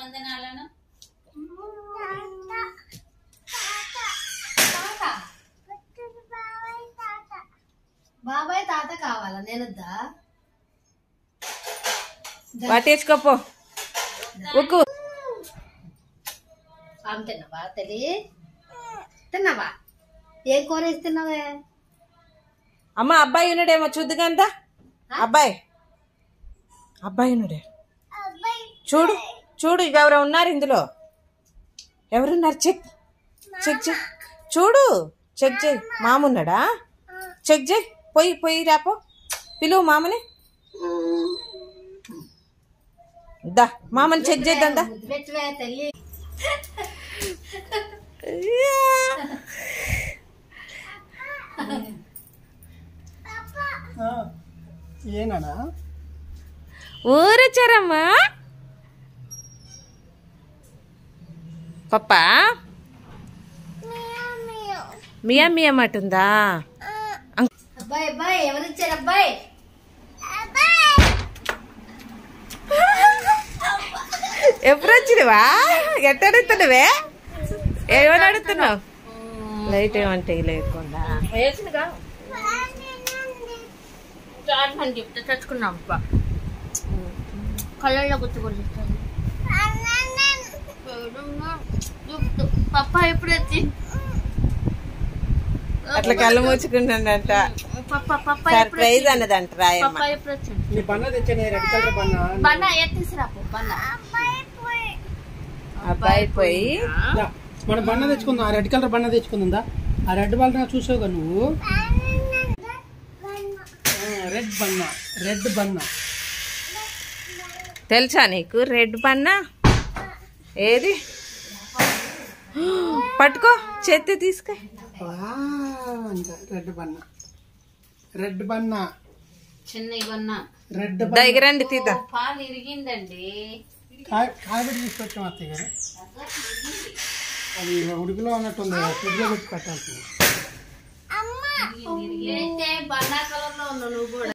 వందనాలను. బాబాయ్ తాత కావాలా? నేనొద్దా? వాటేసుకోపో. ఉక్కు తిన్నావా తల్లి? తిన్నావా? ఏం కూర ఇస్తున్నావే? అమ్మ అబ్బాయి ఉన్నాడేమో చూద్దుగంతా. అబ్బాయి ఉన్నాడే, చూడు చూడు. ఎవరు ఉన్నారు ఇందులో? ఎవరున్నారు? చెక్ చూడు. చెక్ చేయి. మామున్నాడా? చెక్ చేయి. పోయి రాపో. పిలువు మామని. దా మామని చెక్ చేద్దాం. దా తల్లి. ఏనా ఊరొచ్చారమ్మా పప్పా? మియా మియా మాటుందా? అబ్బాయి అబ్బాయి ఎవరు ఇచ్చారు? అబ్బాయి ఎప్పుడు వచ్చినవా? ఎట్ట అడుగుతున్నావే? ఏమని అడుగుతున్నావు? లైట్ ఏమంటే లేకుండా చెప్తే తెచ్చుకున్నాం. కళ్ళల్లో గుర్తుకొచ్చి పప్ప ఎప్పుడు వచ్చి అట్లా కళ్ళు మూసుకుంటాడంట. సర్ప్రైజ్ అన్నదంట. రాయమ్మ అబ్బాయి పోయి మన బన్న తెచ్చుకుందాం. ఆ రెడ్ కలర్ బన్న తెచ్చుకుందా? ఆ రెడ్ బన్న చూసావుగా నువ్వు? రెడ్ బన్న తెలుసా నీకు? రెడ్ బన్నా ఏది? పట్టుకో, చేతి తీసుకో. రెడ్ బన్న చిన్న ఇవన్నా దగ్గరండి తీద్దాం. పాలు ఇరిగిందండి. కాయబెట్టి తీసుకొచ్చాం అత్తయ్య గారు. అది ఉడుకులో ఉన్నట్టుంది. ఫ్రిడ్జ్ లో పెట్టి పెట్టాల్సింది. బన్నా కలర్ లో ఉన్నావు నువ్వు కూడా.